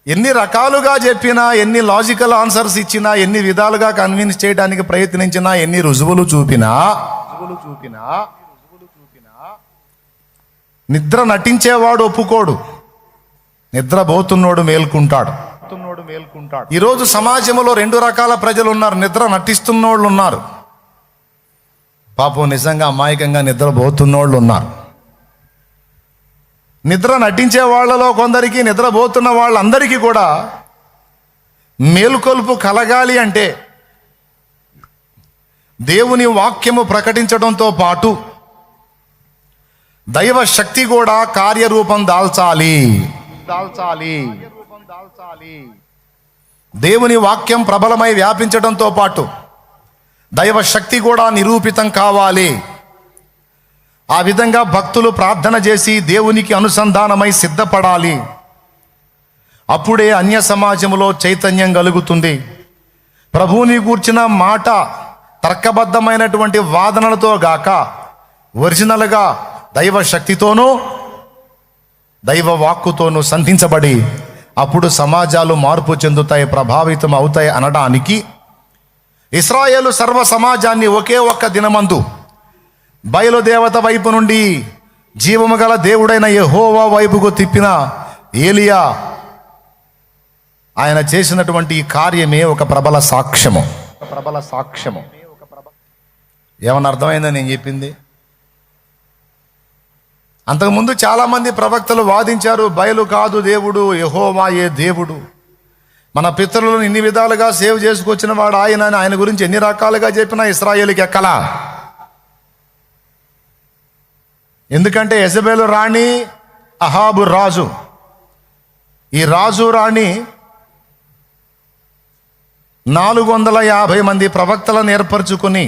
ఎన్ని రకాలుగా చెప్పినా, ఎన్ని లాజికల్ ఆన్సర్స్ ఇచ్చినా, ఎన్ని విధాలుగా కన్విన్స్ చేయడానికి ప్రయత్నించినా, ఎన్ని రుజువులు చూపినా నిద్ర నటించేవాడు ఒప్పుకోడు, నిద్రపోతున్నోడు మేల్కుంటాడు. ఈరోజు సమాజంలో రెండు రకాల ప్రజలు ఉన్నారు. నిద్ర నటిస్తున్నోళ్ళు ఉన్నారు, పాపం నిజంగా అమాయకంగా నిద్రపోతున్నోళ్ళు ఉన్నారు. నిద్ర నటించే వాళ్ళలో కొందరికి, నిద్రపోతున్న వాళ్ళందరికీ కూడా మేలుకొల్పు కలగాలి అంటే దేవుని వాక్యము ప్రకటించడంతో పాటు దైవ శక్తి కూడా కార్యరూపం దాల్చాలి. దేవుని వాక్యం ప్రబలమై వ్యాపించడంతో పాటు దైవ శక్తి కూడా నిరూపితం కావాలి. ఆ విధంగా భక్తులు ప్రార్థన చేసి దేవునికి అనుసంధానమై సిద్ధపడాలి. అప్పుడే అన్య సమాజంలో చైతన్యం కలుగుతుంది. ప్రభువుని గూర్చిన మాట తర్కబద్ధమైనటువంటి వాదనలతో గాక ఒరిజినల్గా దైవ శక్తితోనూ దైవ వాక్కుతోనూ సంధించబడి అప్పుడు సమాజాలు మార్పు చెందుతాయి, ప్రభావితం అవుతాయి అనడానికి ఇశ్రాయేలు సర్వ సమాజాన్ని ఒకే ఒక్క దినమందు బయలుదేవత వైపు నుండి జీవము గల దేవుడైన యెహోవా వైపుకు తిప్పిన ఏలియా ఆయన చేసినటువంటి ఈ కార్యమే ఒక ప్రబల సాక్ష్యము. ఏమన్నా అర్థమైందా నేను చెప్పింది? అంతకుముందు చాలామంది ప్రవక్తలు వాదించారు, బయలు కాదు దేవుడు, యెహోవాయే దేవుడు. మన పితరులను ఇన్ని విధాలుగా సేవ్ చేసుకొచ్చిన వాడు ఆయన అని ఆయన గురించి ఎన్ని రకాలుగా చెప్పినా ఇశ్రాయేలుకి ఎక్కలా. ఎందుకంటే యెజబెలు రాణి, అహాబు రాజు, ఈ రాజు రాణి 450 మంది ప్రవక్తలను ఏర్పరచుకుని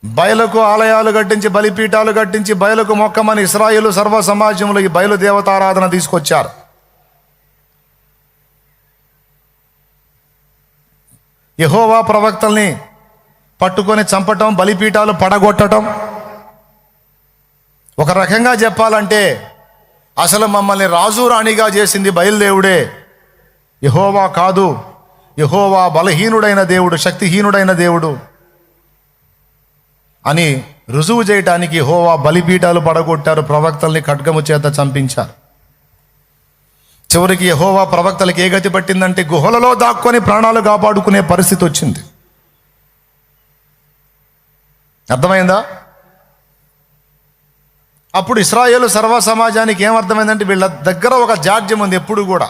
బయలుకు ఆలయాలు కట్టించి, బలిపీఠాలు కట్టించి బయలుకు మొక్కమని ఇశ్రాయేలు సర్వ సమాజంలో ఈ బయలు దేవతారాధన తీసుకొచ్చారు. యెహోవా ప్రవక్తల్ని పట్టుకొని చంపటం, బలిపీఠాలు పడగొట్టడం. ఒక రకంగా చెప్పాలంటే అసలు మమ్మల్ని రాజు రాణిగా చేసింది బయలుదేవుడే, యెహోవా కాదు. యెహోవా బలహీనుడైన దేవుడు, శక్తిహీనుడైన దేవుడు అని రుజువు చేయటానికి యెహోవా బలిపీఠాలు పడగొట్టారు, ప్రవక్తల్ని ఖడ్గము చేత చంపించారు. చివరికి యెహోవా ప్రవక్తలకి ఏ గతి పట్టిందంటే గుహలలో దాక్కొని ప్రాణాలు కాపాడుకునే పరిస్థితి వచ్చింది. అర్థమైందా? అప్పుడు ఇశ్రాయేలు సర్వ సమాజానికి ఏమర్థమైందంటే వీళ్ళ దగ్గర ఒక జాడ్యం ఉంది. ఎప్పుడు కూడా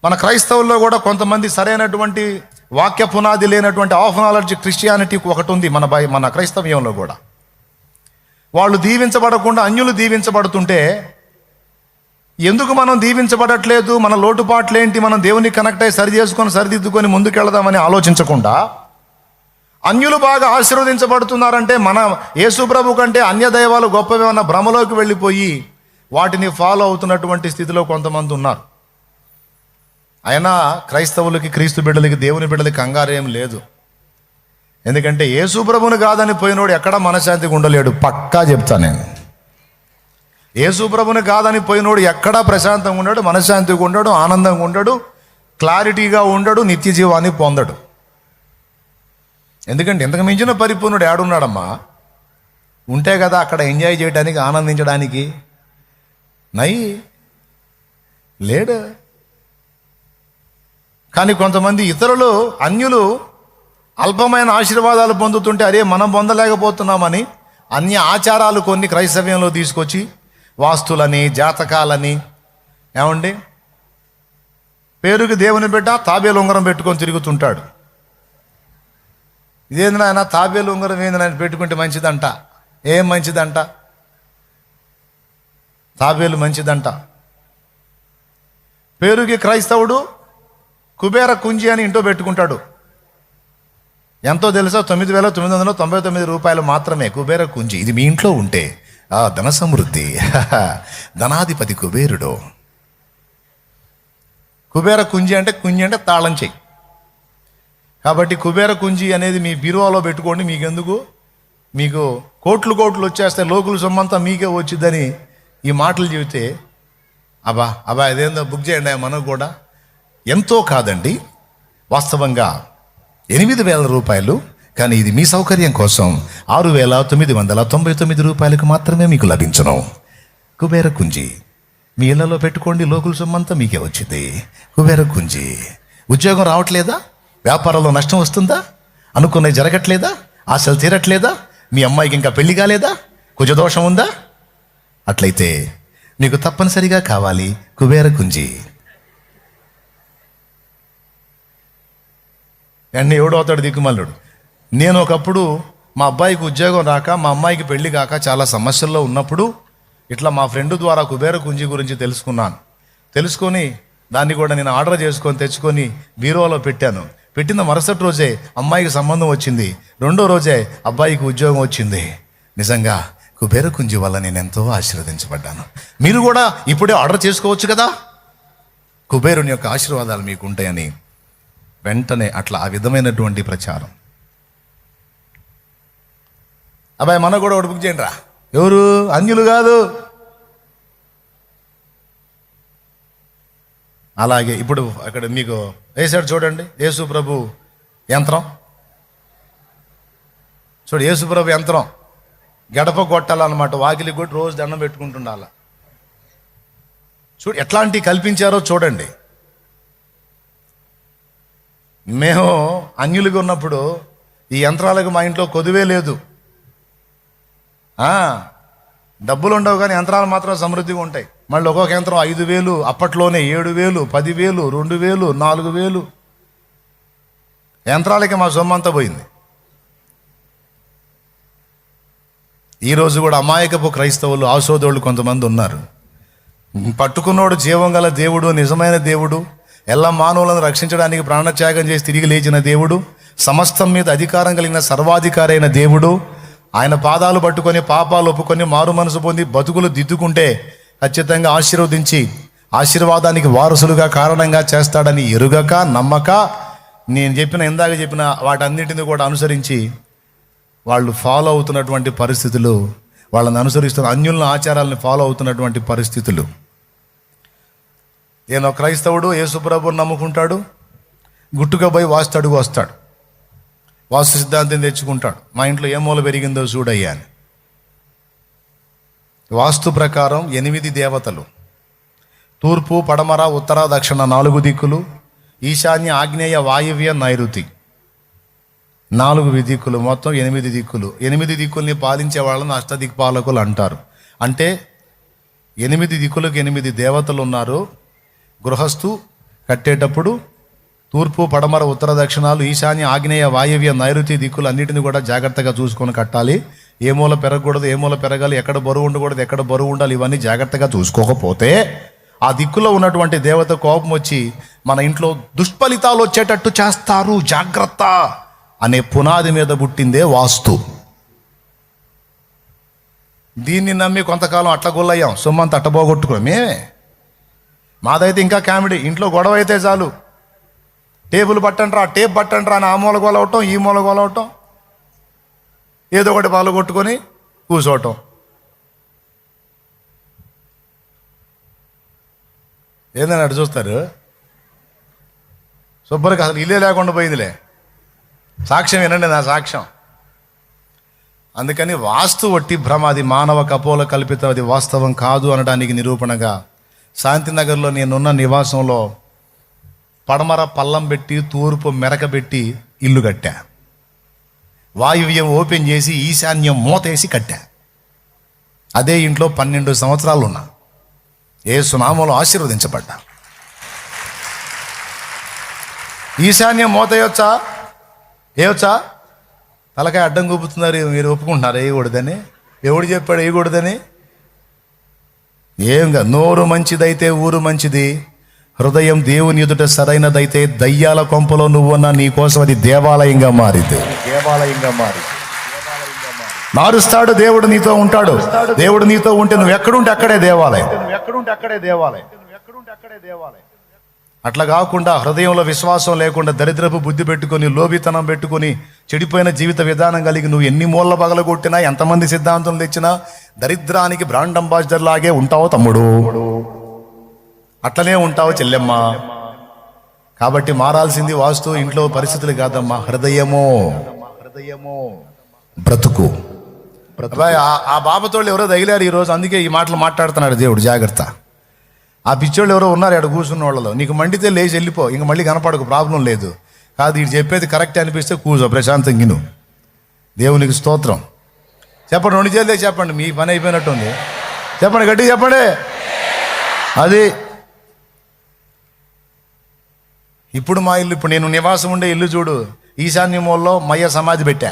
మన క్రైస్తవుల్లో కూడా కొంతమంది సరైనటువంటి వాక్య పునాది లేనటువంటి ఆఫ్ నాలెడ్జ్ క్రిస్టియానిటీ ఒకటి ఉంది మన క్రైస్తవ్యంలో కూడా. వాళ్ళు దీవించబడకుండా అన్యులు దీవించబడుతుంటే ఎందుకు మనం దీవించబడట్లేదు, మన లోటుపాట్లేంటి, మనం దేవునికి కనెక్ట్ అయ్యి సరిదిద్దుకొని ముందుకెళ్దామని ఆలోచించకుండా అన్యులు బాగా ఆశీర్వదించబడుతున్నారంటే మన యేసు ప్రభు కంటే అన్య దైవాలు గొప్పవి అన్న భ్రమలోకి వెళ్ళిపోయి వాటిని ఫాలో అవుతున్నటువంటి స్థితిలో కొంతమంది ఉన్నారు. అయినా క్రైస్తవులకి, క్రీస్తు బిడ్డలకి, దేవుని బిడ్డలకి కంగారేం లేదు. ఎందుకంటే యేసు ప్రభుని కాదని పోయినోడు ఎక్కడ మనశ్శాంతిగా ఉండలేడు. పక్కా చెప్తా నేను, యేసు ప్రభుని కాదని పోయినోడు ఎక్కడా ప్రశాంతంగా ఉండడు, మనశ్శాంతిగా ఉండడు, ఆనందంగా ఉండడు, క్లారిటీగా ఉండడు, నిత్య జీవాన్ని పొందడు. ఎందుకంటే ఇంతకు మించిన పరిపూర్ణుడు ఏడున్నాడమ్మా? ఉంటే కదా అక్కడ ఎంజాయ్ చేయడానికి, ఆనందించడానికి. లేడు. కానీ కొంతమంది ఇతరులు, అన్యులు అల్పమైన ఆశీర్వాదాలు పొందుతుంటే అరే మనం పొందలేకపోతున్నామని అన్య ఆచారాలు కొన్ని క్రైస్తవ్యంలో తీసుకొచ్చి వాస్తులని, జాతకాలని, ఏమండి పేరుకి దేవుని బిడ్డ తాబేలు ఉంగరం పెట్టుకొని తిరుగుతుంటాడు. ఇదేంది నాయన తాబేలు ఉంగరం ఏంది నాయన పెట్టుకుంటే మంచిదంట. ఏం మంచిదంట? తాబేలు మంచిదంట. పేరుకి క్రైస్తవుడు కుబేర కుంజి అని ఇంట్లో పెట్టుకుంటాడు. ఎంతో తెలుసా? 9,999 రూపాయలు మాత్రమే కుబేర కుంజి. ఇది మీ ఇంట్లో ఉంటే ధన సమృద్ధి, ధనాధిపతి కుబేరుడు. కుబేర కుంజి అంటే తాళం చెయ్యి. కాబట్టి కుబేర కుంజి అనేది మీ బీరువాలో పెట్టుకోండి. మీకెందుకు? మీకు కోట్లు వచ్చేస్తే లోకుల సొమ్మంతా మీకే వచ్చిద్దని ఈ మాటలు చెబితే అబ్బా అదేందో బుక్ చేయండి మనకు కూడా. ఎంతో కాదండి, వాస్తవంగా 8,000 రూపాయలు. కానీ ఇది మీ సౌకర్యం కోసం 6,999 రూపాయలకు మాత్రమే మీకు లభించను. కుబేర కుంజి మీ ఇళ్లలో పెట్టుకోండి, లోకుల సొమ్మంతా మీకే వచ్చింది. కుబేర కుంజి. ఉద్యోగం రావట్లేదా? వ్యాపారంలో నష్టం వస్తుందా? అనుకున్నది జరగట్లేదా? ఆశలు తీరట్లేదా? మీ అమ్మాయికి ఇంకా పెళ్లి కాలేదా? కుజదోషం ఉందా? అట్లయితే మీకు తప్పనిసరిగా కావాలి కుబేర కుంజి. అండ్ ఎవడో అవుతాడు దిక్కుమల్లుడు. నేను ఒకప్పుడు మా అబ్బాయికి ఉద్యోగం రాక, మా అమ్మాయికి పెళ్లి కాక చాలా సమస్యల్లో ఉన్నప్పుడు ఇట్లా మా ఫ్రెండ్ ద్వారా కుబేర కుంజి గురించి తెలుసుకొని దాన్ని కూడా నేను ఆర్డర్ చేసుకొని తెచ్చుకొని బీరోలో పెట్టాను. పెట్టిన మరుసటి రోజే అమ్మాయికి సంబంధం వచ్చింది. రెండో రోజే అబ్బాయికి ఉద్యోగం వచ్చింది. నిజంగా కుబేర కుంజి వల్ల నేను ఎంతో ఆశీర్వదించబడ్డాను. మీరు కూడా ఇప్పుడే ఆర్డర్ చేసుకోవచ్చు కదా. కుబేరుని యొక్క ఆశీర్వాదాలు మీకు ఉంటాయని వెంటనే అట్లా ఆ విధమైనటువంటి ప్రచారం. అబ్బాయి మన కూడా ఒకటి బుక్ చేయండి రా. ఎవరు? అన్యులు కాదు. అలాగే ఇప్పుడు అక్కడ మీకు వేసాడు చూడండి, యేసు ప్రభు యంత్రం. చూడు, యేసు ప్రభు యంత్రం గడప కొట్టాలన్నమాట. వాకిలి కొట్టి రోజు దండం పెట్టుకుంటుండాల. చూడు ఎట్లాంటివి కల్పించారో చూడండి. మేము అన్యులుగా ఉన్నప్పుడు ఈ యంత్రాలకు మా ఇంట్లో కొదువే లేదు. డబ్బులు ఉండవు కానీ యంత్రాలు మాత్రం సమృద్ధిగా ఉంటాయి. మళ్ళీ ఒక్కొక్క యంత్రం 5,000, అప్పట్లోనే 7,000, 10,000, 2,000, 4,000 యంత్రాలకి మా సొమ్మంతా పోయింది. ఈరోజు కూడా అమాయకపు క్రైస్తవులు, ఆశోదోళ్ళు కొంతమంది ఉన్నారు. పట్టుకున్నోడు జీవం గల దేవుడు, నిజమైన దేవుడు, ఎలా మానవులను రక్షించడానికి ప్రాణత్యాగం చేసి తిరిగి లేచిన దేవుడు, సమస్తం మీద అధికారం కలిగిన సర్వాధికారి అయిన దేవుడు, ఆయన పాదాలు పట్టుకొని పాపాలు ఒప్పుకొని మారు మనసు పొంది బతుకులు దిద్దుకుంటే ఖచ్చితంగా ఆశీర్వదించి ఆశీర్వాదానికి వారసులుగా కారణంగా చేస్తాడని ఎరుగక, నమ్మక, నేను ఇందాక చెప్పిన వాటన్నిటిని కూడా అనుసరించి వాళ్ళు ఫాలో అవుతున్నటువంటి పరిస్థితులు, వాళ్ళని అనుసరిస్తున్న అన్యుల ఆచారాలను ఫాలో అవుతున్నటువంటి పరిస్థితులు. ఏదో క్రైస్తవుడు యేసుప్రభుని నమ్ముకుంటాడు, గుట్టుగా పోయి వాస్తు అడుగు వస్తాడు, వాస్తు సిద్ధాంతం తెచ్చుకుంటాడు. మా ఇంట్లో ఏ మూల పెరిగిందో చూడయ్యా అని. వాస్తు ప్రకారం 8 దేవతలు, తూర్పు, పడమర, ఉత్తర, దక్షిణ 4 దిక్కులు, ఈశాన్య, ఆగ్నేయ, వాయువ్య, నైరుతి 4 దిక్కులు, మొత్తం 8 దిక్కులు. 8 దిక్కుల్ని పాలించే వాళ్ళని అష్టదిక్పాలకులు అంటారు. అంటే 8 దిక్కులకు 8 దేవతలు ఉన్నారు. గృహస్థు కట్టేటప్పుడు తూర్పు, పడమర, ఉత్తర, దక్షిణాలు, ఈశాన్య, ఆగ్నేయ, వాయువ్య, నైరుతి దిక్కులు అన్నిటిని కూడా జాగ్రత్తగా చూసుకొని కట్టాలి. ఏ మూల పెరగకూడదు, ఏ మూల పెరగాలి, ఎక్కడ బరువు ఉండకూడదు, ఎక్కడ బరువు ఉండాలి, ఇవన్నీ జాగ్రత్తగా చూసుకోకపోతే ఆ దిక్కులో ఉన్నటువంటి దేవత కోపం వచ్చి మన ఇంట్లో దుష్ఫలితాలు వచ్చేటట్టు చేస్తారు. జాగ్రత్త అనే పునాది మీద పుట్టిందే వాస్తు. దీన్ని నమ్మి కొంతకాలం అట్ల గొల్లయ్యాం, సొమ్మంత అట్టబోగొట్టుకున్నాం మేమే. మాదైతే ఇంకా కామెడీ. ఇంట్లో గొడవ అయితే చాలు, టేబుల్ పట్టండ్రా, టేప్ పట్టండ్రా అని ఆ మూల గొలవటం, ఈ మూల గొలవటం, ఏదో ఒకటి పాలు కొట్టుకొని కూర్చోవటం. ఏందని అటు చూస్తారు. శుభ్రంగా అసలు ఇల్లే లేకుండా పోయిందిలే. సాక్ష్యం వినండి, నా సాక్ష్యం. అందుకని వాస్తు వట్టి భ్రమ, అది మానవ కపోల కల్పితం, అది వాస్తవం కాదు అనడానికి నిరూపణగా శాంతినగర్లో నేనున్న నివాసంలో పడమర పల్లం పెట్టి, తూర్పు మెరకబెట్టి ఇల్లు కట్టా. వాయువ్యం ఓపెన్ చేసి ఈశాన్యం మూతేసి కట్టా. అదే ఇంట్లో 12 సంవత్సరాలు ఉన్నా. యేసు నామములో ఆశీర్వదించబడ్డా. ఈశాన్యం మూతయొచ్చా? ఏవచ్చా? తలకాయ అడ్డం కూపుతున్నారు. మీరు ఒప్పుకుంటున్నారు వేయకూడదని? ఎవడు చెప్పాడు వేయకూడదని? ఏంగా నోరు మంచిదైతే ఊరు మంచిది, హృదయం దేవుని ఎదుట సరైనదైతే దయ్యాల కొంపలో నువ్వున్నా నీ కోసం అది దేవాలయంగా మారింది. మారుస్తాడు దేవుడు, నీతో ఉంటాడు. దేవుడు నీతో ఉంటే నువ్వు ఎక్కడుంటే అక్కడే దేవాలయం. అట్లా కాకుండా హృదయంలో విశ్వాసం లేకుండా దరిద్రపు బుద్ధి పెట్టుకొని, లోభితనం పెట్టుకొని, చెడిపోయిన జీవిత విధానం కలిగి నువ్వు ఎన్ని మూల పగలగొట్టినా, ఎంతమంది సిద్ధాంతం తెచ్చినా దరిద్రానికి బ్రాండ్ అంబాసిడర్ లాగే ఉంటావు తమ్ముడు. అట్లనే ఉంటావు చెల్లెమ్మ. కాబట్టి మారాల్సింది వాస్తు ఇంట్లో పరిస్థితులు కాదమ్మా, హృదయమో బ్రతుకు. ఆ బాబతోళ్ళు ఎవరో తగిలారు ఈరోజు, అందుకే ఈ మాటలు మాట్లాడుతున్నాడు దేవుడు. జాగ్రత్త. ఆ పిచ్చోళ్ళు ఎవరో ఉన్నారు ఇక్కడ కూర్చున్న వాళ్ళలో. నీకు మండితే లేచి వెళ్ళిపో, ఇంక మళ్ళీ కనపడకు, ప్రాబ్లం లేదు. కాదు, ఇది చెప్పేది కరెక్ట్ అనిపిస్తే కూర్చో ప్రశాంతంగా విను. దేవునికి స్తోత్రం. చెప్పండి, 2 చేతులే చెప్పండి, మీ పని అయిపోయినట్టుంది. చెప్పండి, గట్టిగా చెప్పండి. అది ఇప్పుడు మా ఇల్లు, ఇప్పుడు నేను నివాసం ఉండే ఇల్లు చూడు, ఈశాన్య మూలలో మయ్య సమాధి పెట్టా.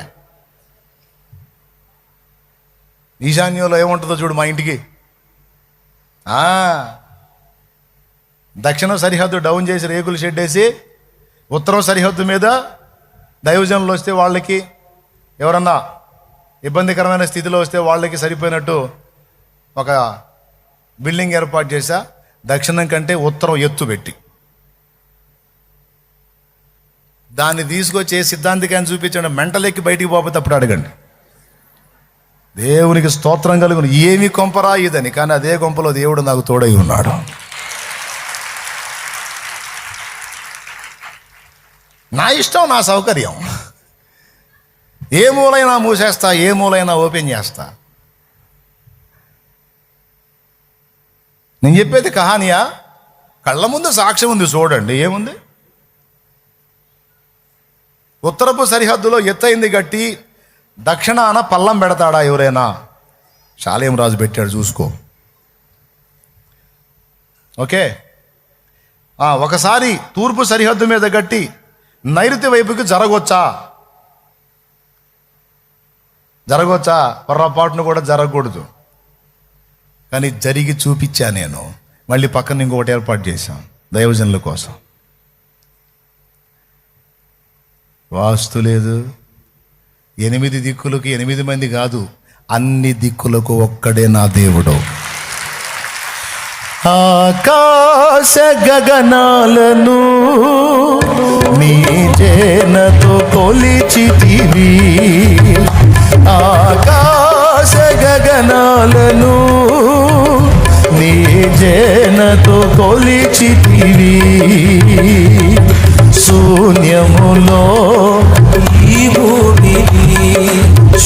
ఈశాన్యంలో ఏముంటుందో చూడు మా ఇంటికి. దక్షిణ సరిహద్దు డౌన్ చేసి రేకులు షెడ్ వేసి, ఉత్తరం సరిహద్దు మీద దైవజనులు వస్తే వాళ్ళకి, ఎవరన్నా ఇబ్బందికరమైన స్థితిలో వస్తే వాళ్ళకి సరిపోయినట్టు ఒక బిల్డింగ్ ఏర్పాటు చేశా. దక్షిణం కంటే ఉత్తరం ఎత్తు పెట్టి దాన్ని తీసుకొచ్చి సిద్ధాంతికాన్ని చూపించండి. మెంటలెక్కి బయటికి పోతే అప్పుడు అడగండి. దేవునికి స్తోత్రం కలుగును. ఏమి కొంపరా ఇదని, కానీ అదే కొంపలో దేవుడు నాకు తోడై ఉన్నాడు. నా ఇష్టం, నా సౌకర్యం. ఏ మూలైనా మూసేస్తా, ఏ మూలైనా ఓపెన్ చేస్తా. నేను చెప్పేది కహానియా, కళ్ళ ముందు సాక్ష్యం ఉంది, చూడండి. ఏముంది? ఉత్తరపు సరిహద్దులో ఎత్తైంది గట్టి, దక్షిణాన పల్లం పెడతాడా ఎవరైనా? షాలేం రాజు పెట్టాడు, చూసుకో. ఓకే. ఒకసారి తూర్పు సరిహద్దు మీద గట్టి నైరుతి వైపుకి జరగొచ్చా? పొర్రపాటును కూడా జరగకూడదు. కానీ జరిగి చూపించా నేను. మళ్ళీ పక్కన ఇంకొకటి ఏర్పాటు చేశాం దైవజనుల కోసం. వాస్తు లేదు. 8 దిక్కులకు 8 మంది కాదు, అన్ని దిక్కులకు ఒక్కడే నా దేవుడు. ఆకాశ గగనాలను నీ జేనతో కొలిచితివి. ఆకాశ గగనాలను నీ జేనతో కొలిచితివి. శూన్యములో ఈ భూమిని,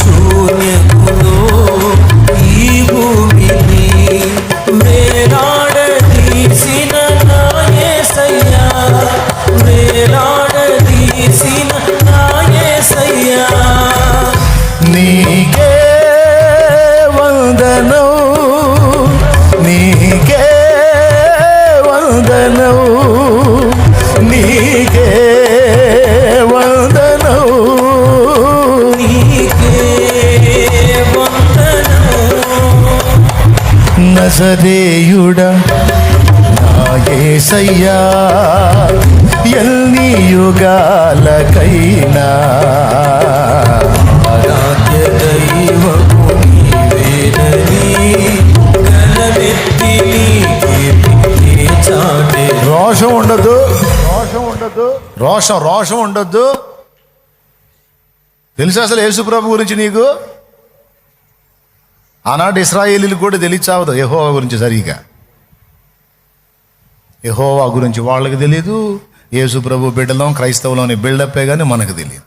శూన్యములో ఈ భూమిని వేలాడదీసిన నా యేసయ్యా, వేలాడదీసిన నా యేసయ్యా. నీకే వందనం, నీకే వందనం, నీకే వందనం, నీకే వందనం. నజరేయుడా నా యేసయ్యా, ఎన్ని యుగాలకైనా ఆరాధ్య దైవము నీవేనని గలమెత్తి నీ కీర్తిని చాటే. రోషం ఉండదు, రోషం ఉండొద్దు. తెలుసు అసలు యేసుప్రభు గురించి నీకు? ఆనాడు ఇశ్రాయేలీలు కూడా తెలియచావదు యెహోవా గురించి సరిగా. యెహోవా గురించి వాళ్ళకి తెలియదు. యేసుప్రభు బిడ్డలం, క్రైస్తవులోని బిల్డప్పే కానీ మనకు తెలియదు.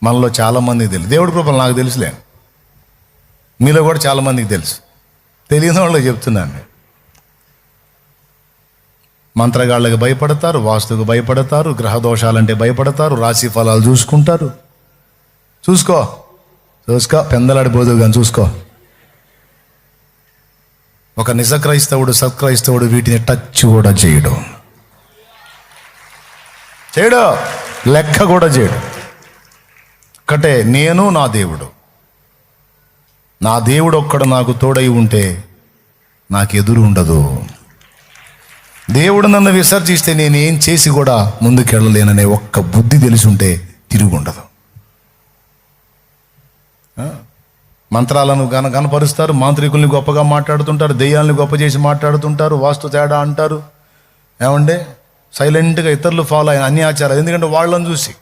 మనలో చాలామందికి తెలియదు. దేవుడి కృపలు నాకు తెలుసులే, మీలో కూడా చాలామందికి తెలుసు. తెలియని వాళ్ళకి చెప్తున్నాను. మంత్రగాళ్ళకి భయపడతారు, వాస్తుకు భయపడతారు, గ్రహ దోషాలంటే భయపడతారు, రాశి ఫలాలు చూసుకుంటారు. చూసుకో పెందలాడిపోదు కానీ చూసుకో. ఒక నిజ క్రైస్తవుడు, సత్క్రైస్తవుడు వీటిని టచ్ కూడా చేయడు, లెక్క కూడా చేయడు. ఒక్కటే, నేను నా దేవుడు ఒక్కడు నాకు తోడై ఉంటే నాకు ఎదురు ఉండదు. దేవుడు నన్ను విసర్జిస్తే నేనేం చేసి కూడా ముందుకెళ్ళలేననే ఒక్క బుద్ధి తెలిసి ఉంటే తిరిగి ఉండదు. మంత్రాలను కనపరుస్తారు, మాంత్రికుల్ని గొప్పగా మాట్లాడుతుంటారు, దెయ్యాలను గొప్ప చేసి మాట్లాడుతుంటారు, వాస్తు తేడా అంటారు. ఏమంటే సైలెంట్గా ఇతరులు ఫాలో అయిన అన్ని ఆచారాలు. ఎందుకంటే వాళ్ళని చూసి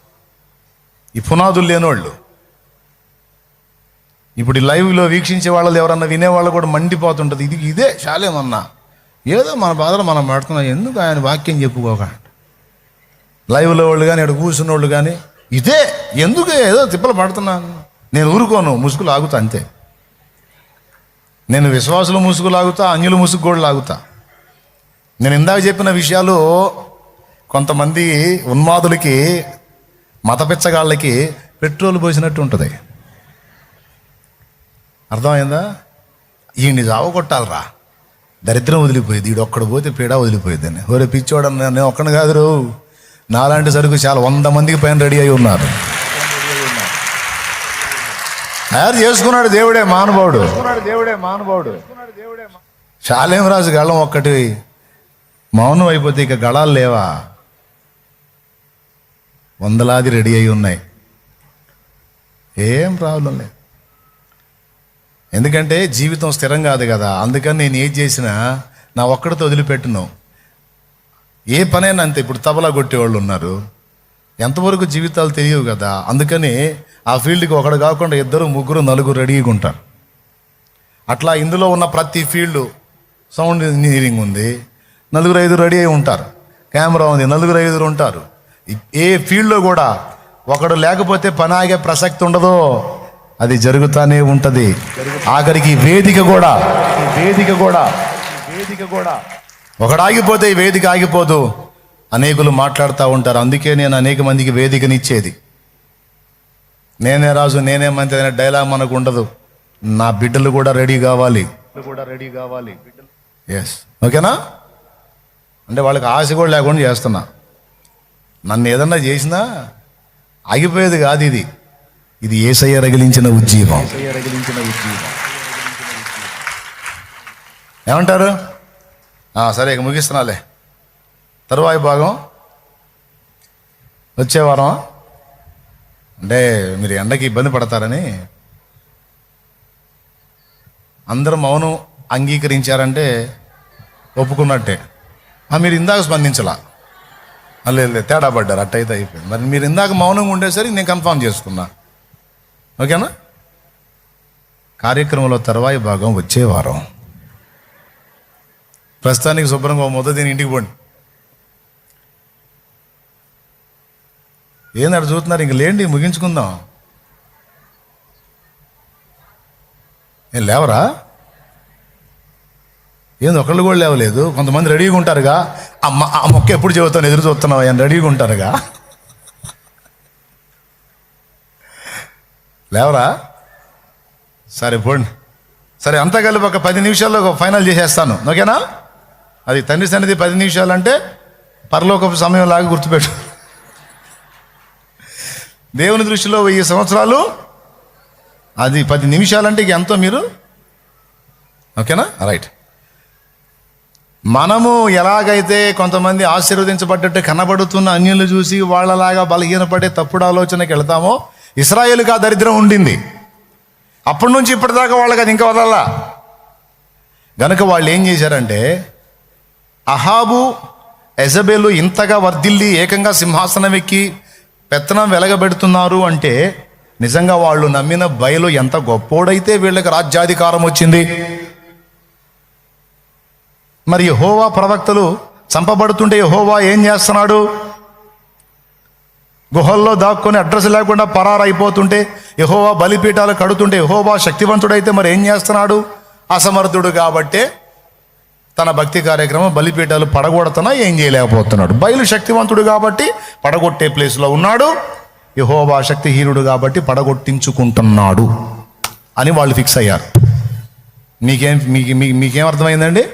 ఈ పునాదులు లేనివాళ్ళు. ఇప్పుడు ఈ లైవ్లో వీక్షించే వాళ్ళు ఎవరన్నా వినేవాళ్ళు కూడా మండిపోతుంటుంది. ఇదే శాలేమన్నా ఏదో మన బాధలు మనం పడుతున్నాం, ఎందుకు ఆయన వాక్యం చెప్పుకోక. లైవ్లో వాళ్ళు కానీ ఇక్కడ కూర్చున్న వాళ్ళు కానీ ఇదే ఎందుకు ఏదో తిప్పలు పడుతున్నాను. నేను ఊరుకోను, ముసుగు లాగుతా అంతే. నేను విశ్వాసులు ముసుగు లాగుతా, అన్యుల ముసుగు కూడా లాగుతా. నేను ఇందాక చెప్పిన విషయాలు కొంతమంది ఉన్మాదులకి, మత పిచ్చగాళ్ళకి పెట్రోల్ పోసినట్టు ఉంటుంది. అర్థమైందా? ఈయన్ని కొట్టాలరా, దరిద్రం వదిలిపోయేది, ఈడు ఒక్కడు పోతే పీడ వదిలిపోయేదని. ఒరే పిచ్చోడు, నేను ఒక్కడు కాదు రో, నాలాంటి సరుకు చాలా 100 మందికి పైన రెడీ అయి ఉన్నారు. తయారు చేసుకున్నాడు దేవుడే మానవుడు. శాలేం రాజు గళం ఒక్కటి మౌనం అయిపోతే ఇక గళాలు లేవా? 100లాది రెడీ అయి ఉన్నాయి. ఏం ప్రాబ్లం లేదు. ఎందుకంటే జీవితం స్థిరం కాదు కదా. అందుకని నేను ఏది చేసినా నా ఒక్కడితో వదిలిపెట్టును. ఏ పనైనా అంతే. ఇప్పుడు తబలా కొట్టేవాళ్ళు ఉన్నారు, ఎంతవరకు జీవితాలు తెలియవు కదా. అందుకని ఆ ఫీల్డ్కి ఒకడు కాకుండా 2, 3, 4 రెడీగా ఉంటారు. అట్లా ఇందులో ఉన్న ప్రతి ఫీల్డ్, సౌండ్ ఇంజనీరింగ్ ఉంది, 4, 5 రెడీ అయి ఉంటారు. కెమెరా ఉంది, 4, 5 ఉంటారు. ఏ ఫీల్డ్లో కూడా ఒకడు లేకపోతే పని ఆగే ప్రసక్తి ఉండదు, అది జరుగుతానే ఉంటుంది. ఆఖరికి వేదిక కూడా ఒకడు ఆగిపోతే ఈ వేదిక ఆగిపోదు. అనేకులు మాట్లాడుతూ ఉంటారు. అందుకే నేను అనేక మందికి వేదికనిచ్చేది. నేనే రాజు, నేనే మంత్రి అనే డైలాగ్ మనకు ఉండదు. నా బిడ్డలు కూడా రెడీ కావాలి. ఎస్, ఓకేనా? అంటే వాళ్ళకి ఆశ కూడా లేకుండా చేస్తున్నా. నన్ను ఏదన్నా చేసినా ఆగిపోయేది కాదు. ఇది యేసయ్య రగిలించిన ఉజ్జీవం. ఏమంటారు? సరే, ఇక ముగిస్తున్నాలే. తరువాయి భాగం వచ్చే వారం. అంటే మీరు ఎండకి ఇబ్బంది పడతారని అందరూ మౌనం అంగీకరించారంటే ఒప్పుకున్నట్టే. మీరు ఇందాక స్పందించలా, లేదు తేడా పడ్డారు, అట్టయితే అయిపోయింది. మరి మీరు ఇందాక మౌనంగా ఉండేసరికి నేను కన్ఫర్మ్ చేసుకున్నా. ఓకేనా? కార్యక్రమంలో తరువాయి భాగం వచ్చే వారం. ప్రస్తుతానికి శుభ్రంగా మొదటి ఇంటికి పోండి. ఏందట చూస్తున్నారు? ఇంక లేండి, ముగించుకుందాం. ఏం లేవరా? ఏంది ఒకళ్ళు కూడా లేవలేదు. కొంతమంది రెడీగా ఉంటారుగా. ఆ మొక్క ఎప్పుడు చెబుతాను ఎదురు చూస్తున్నావు అని రెడీగా ఉంటారుగా. లేవరా? సరే పోండి. సరే, అంతా కలిపి ఒక 10 నిమిషాల్లో ఫైనల్ చేసేస్తాను. ఓకేనా? అది తండ్రి సన్నిధి 10 నిమిషాలు అంటే పరలోకపు సమయం లాగా గుర్తుపెట్టు. దేవుని దృష్టిలో 1000 సంవత్సరాలు, అది 10 నిమిషాలంటే ఇక ఎంతో మీరు. ఓకేనా? రైట్. మనము ఎలాగైతే కొంతమంది ఆశీర్వదించబడ్డట్టు కనబడుతున్న అన్యులు చూసి వాళ్ళలాగా బలహీనపడే తప్పుడు ఆలోచనకి వెళ్తామో, ఇశ్రాయేలుకి ఆ దరిద్రం ఉండింది. అప్పటి నుంచి ఇప్పటిదాకా వాళ్ళకి అది ఇంకా వదలలా. గనుక వాళ్ళు ఏం చేశారంటే, అహాబు యెజబెలు ఇంతగా వర్ధిల్లి ఏకంగా సింహాసనం ఎక్కి పెత్తనం వెలగబెడుతున్నారు అంటే నిజంగా వాళ్ళు నమ్మిన బయలు ఎంత గొప్పోడైతే వీళ్ళకి రాజ్యాధికారం వచ్చింది. మరి యెహోవా ప్రవక్తలు చంపబడుతుంటే యెహోవా ఏం చేస్తున్నాడు? గుహల్లో దాక్కొని అడ్రస్ లేకుండా పరారైపోతుంటే యెహోవా బలిపీఠాలు కడుతుంటే యెహోవా శక్తివంతుడైతే మరి ఏం చేస్తున్నాడు? అసమర్థుడు కాబట్టే తన భక్తి కార్యక్రమం బలిపీఠాలు పడగొడుతున్నా ఏం చేయలేకపోతున్నాడు. బయలు శక్తివంతుడు కాబట్టి పడగొట్టే ప్లేస్లో ఉన్నాడు. యెహోవా శక్తిహీనుడు కాబట్టి పడగొట్టించుకుంటున్నాడు అని వాళ్ళు ఫిక్స్ అయ్యారు. మీకేం అర్థమైందండి?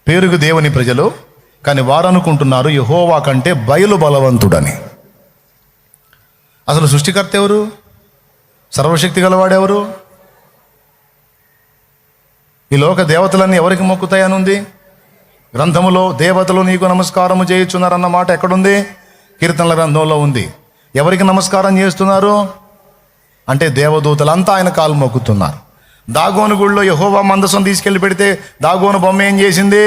పేరుకు దేవుని ప్రజలు, కానీ వారు అనుకుంటున్నారు యెహోవా కంటే బయలు బలవంతుడని. అసలు సృష్టికర్త ఎవరు? సర్వశక్తి గలవాడెవరు? ఈ లోక దేవతలన్నీ ఎవరికి మొక్కుతాయని ఉంది గ్రంథములో. దేవతలు నీకు నమస్కారము చేయుచున్నారన్న మాట ఎక్కడుంది? కీర్తనల గ్రంథంలో ఉంది. ఎవరికి నమస్కారం చేస్తున్నారు అంటే దేవదూతలంతా ఆయన కాలు మొక్కుతున్నారు. దాగోను గుడిలో యెహోవా మందసం తీసుకెళ్ళి పెడితే దాగోను బొమ్మ ఏం చేసింది?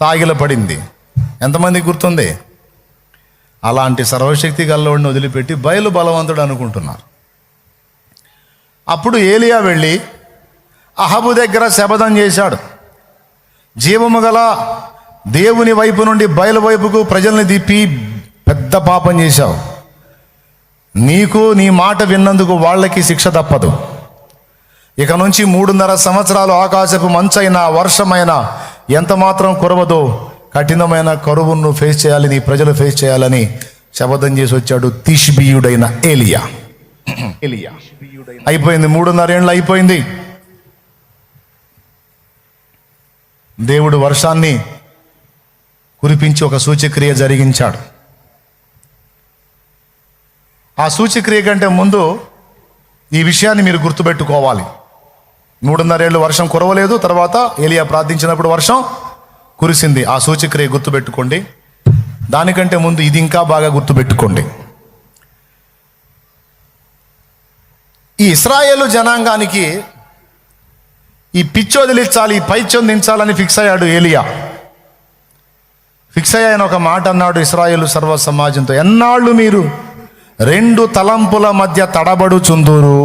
సాగిల పడింది. ఎంతమందికి గుర్తుంది? అలాంటి సర్వశక్తి గల్లోడిని వదిలిపెట్టి బయలు బలవంతుడు అనుకుంటున్నారు. అప్పుడు ఏలియా వెళ్ళి అహాబు దగ్గర శపథం చేశాడు. జీవము గల దేవుని వైపు నుండి బయలు వైపుకు ప్రజల్ని తిప్పి పెద్ద పాపం చేశావు. నీకు నీ మాట విన్నందుకు వాళ్ళకి శిక్ష తప్పదు. ఇక నుంచి 3.5 సంవత్సరాలు ఆకాశపు మంచైనా వర్షమైనా ఎంత మాత్రం కురవదో కఠినమైన కరువును ఫేస్ చేయాలి, నీ ప్రజలు ఫేస్ చేయాలని శపథం చేసి వచ్చాడు తిష్బీయుడైన ఏలియా. అయిపోయింది, 3.5 ఏళ్ళు అయిపోయింది. దేవుడు వర్షాన్ని కురిపించి ఒక సూచక్రియ జరిగించాడు. ఆ సూచక్రియ కంటే ముందు ఈ విషయాన్ని మీరు గుర్తుపెట్టుకోవాలి. 3.5 ఏళ్ళు వర్షం కురవలేదు, తర్వాత ఏలియా ప్రార్థించినప్పుడు వర్షం కురిసింది. ఆ సూచక్రియ గుర్తుపెట్టుకోండి. దానికంటే ముందు ఇది ఇంకా బాగా గుర్తుపెట్టుకోండి. ఈ ఇశ్రాయేలు జనాంగానికి ఈ పిచ్చి వదిలించాలి, ఈ పైత్యం దించాలని ఫిక్స్ అయ్యాడు ఏలియా. ఫిక్స్ అయ్యాయని ఒక మాట అన్నాడు ఇశ్రాయేలు సర్వ సమాజంతో, ఎన్నాళ్ళు మీరు 2 తలంపుల మధ్య తడబడుచుందురు.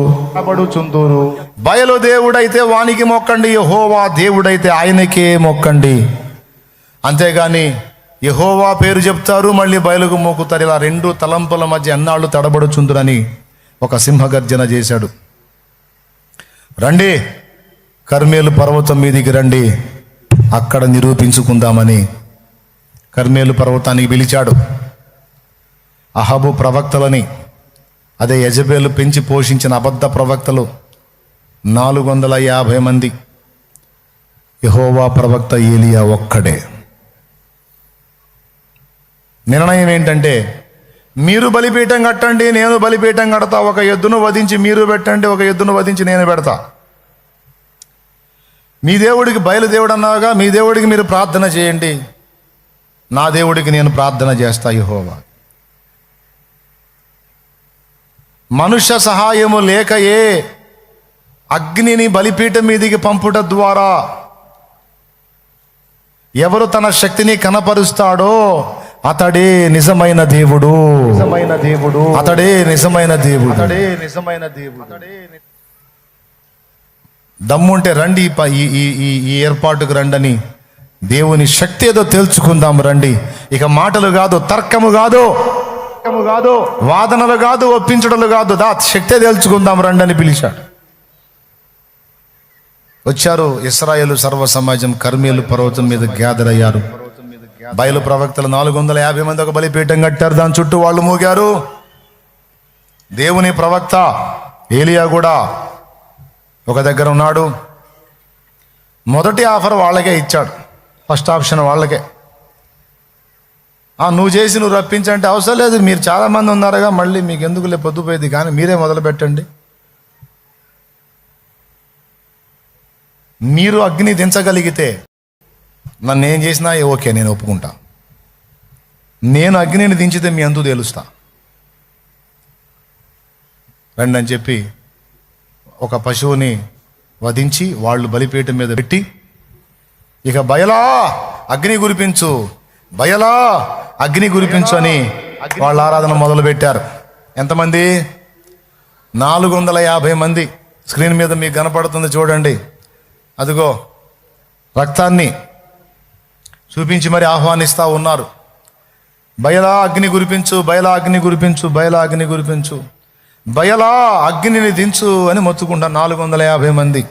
బయలు దేవుడైతే వానికి మొక్కండి, యెహోవా దేవుడైతే ఆయనకే మొక్కండి. అంతేగాని యెహోవా పేరు చెప్తారు, మళ్ళీ బయలుకు మొక్కుతారు. ఇలా 2 తలంపుల మధ్య ఎన్నాళ్ళు తడబడుచుందురని ఒక సింహగర్జన చేశాడు. రండి, కర్మేలు పర్వతం మీదికి రండి, అక్కడ నిరూపించుకుందామని కర్మేలు పర్వతానికి పిలిచాడు. అహబు ప్రవక్తలని, అదే యెజబెలు పెంచి పోషించిన అబద్ధ ప్రవక్తలు 450 మంది, యెహోవా ప్రవక్త ఏలియా ఒక్కడే. నిర్ణయం ఏంటంటే, మీరు బలిపీఠం కట్టండి, నేను బలిపీఠం కడతా. ఒక ఎద్దును వధించి మీరు పెట్టండి, ఒక ఎద్దును వధించి నేను పెడతా. మీ దేవుడికి బయలుదేవుడు అన్నాగా, మీ దేవుడికి మీరు ప్రార్థన చేయండి, నా దేవుడికి నేను ప్రార్థన చేస్తా యెహోవా. మనుష్య సహాయము లేకయే అగ్నిని బలిపీఠం మీదికి పంపుట ద్వారా ఎవరు తన శక్తిని కనపరుస్తాడో అతడే నిజమైన దేవుడు. అతడే నిజమైన దేవుడు. దమ్ముంటే రండి, ఈ ఏర్పాటుకు రండని దేవుని శక్తి ఏదో తెలుసుకుందాం రండి. ఇక మాటలు కాదు, తర్కము కాదు, వాదనలు కాదు, ఒప్పించడలు కాదు, శక్తే తెలుసుకుందాం రండి అని పిలిచాడు. వచ్చారు ఇశ్రాయేలు సర్వ సమాజం కర్మేలు పర్వతం మీద గ్యాదర్ అయ్యారు. బయలు ప్రవక్తలు 450 మంది ఒక బలిపీఠం కట్టారు, దాని చుట్టూ వాళ్ళు మోగారు. దేవుని ప్రవక్త ఏలియా కూడా ఒక దగ్గర ఉన్నాడు. మొదటి ఆఫర్ వాళ్ళకే ఇచ్చాడు, ఫస్ట్ ఆప్షన్ వాళ్ళకే. నువ్వు రప్పించంటే అవసరం లేదు, మీరు చాలామంది ఉన్నారుగా, మళ్ళీ మీకు ఎందుకులే పొద్దుపోయేది, కానీ మీరే మొదలు పెట్టండి. మీరు అగ్ని దించగలిగితే నన్ను ఏం చేసినా ఓకే, నేను ఒప్పుకుంటా. నేను అగ్నిని దించితే మీ అంతు తేలుస్తా రండి అని చెప్పి ఒక పశువుని వధించి వాళ్ళు బలిపీఠం మీద పెట్టి, ఇక బయలా అగ్ని కురిపించు, బయలా అగ్ని కురిపించు అని వాళ్ళ ఆరాధన మొదలు పెట్టారు. ఎంతమంది? 450 మంది. స్క్రీన్ మీద మీకు కనపడుతుంది చూడండి. అదిగో రక్తాన్ని చూపించి మరి ఆహ్వానిస్తూ ఉన్నారు. బయలా అగ్ని కురిపించు, బయలా అగ్ని కురిపించు, బయలా అగ్ని కురిపించు, బయలా అగ్నిని దించు అని మొత్తుకుంటారు 450 మంది.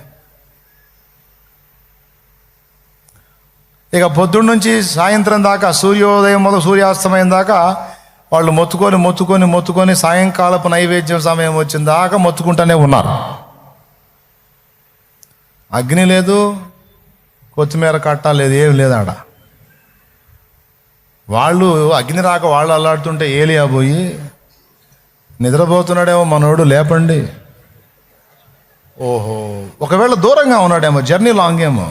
ఇక పొద్దున్న నుంచి సాయంత్రం దాకా, సూర్యోదయం మొదలు సూర్యాస్తమయం దాకా వాళ్ళు మొత్తుకొని సాయంకాలపు నైవేద్యం సమయం వచ్చిన దాకా మొత్తుకుంటూనే ఉన్నారు. అగ్ని లేదు, కొత్తిమీర కట్ట లేదు, ఏం లేదు ఆడ. వాళ్ళు అగ్ని రాక వాళ్ళు అల్లాడుతుంటే ఏలియా పోయి, నిద్రపోతున్నాడేమో మనోడు, లేపండి. ఓహో, ఒకవేళ దూరంగా ఉన్నాడేమో, జర్నీ లాంగ్ ఏమో.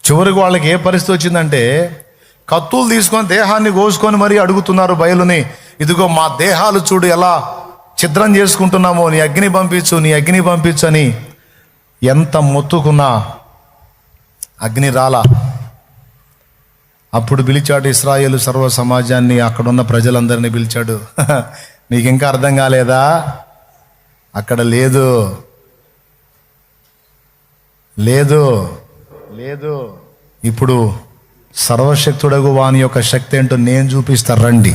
చివరికి వాళ్ళకి ఏ పరిస్థితి వచ్చిందంటే, కత్తులు తీసుకొని దేహాన్ని కోసుకొని మరీ అడుగుతున్నారు బయలుని, ఇదిగో మా దేహాలు చూడు ఎలా ఛిద్రం చేసుకుంటున్నామో, నీ అగ్ని పంపించు, నీ అగ్ని పంపించు అని ఎంత మొత్తుకున్నా అగ్ని రాలా. అప్పుడు పిలిచాడు ఇశ్రాయేలు సర్వ సమాజాన్ని, అక్కడున్న ప్రజలందరినీ పిలిచాడు. నీకు ఇంకా అర్థం కాలేదా? అక్కడ లేదు లేదు లేదు. ఇప్పుడు సర్వశక్తుడగు వాని యొక్క శక్తి ఏంటో నేను చూపిస్తా, రండి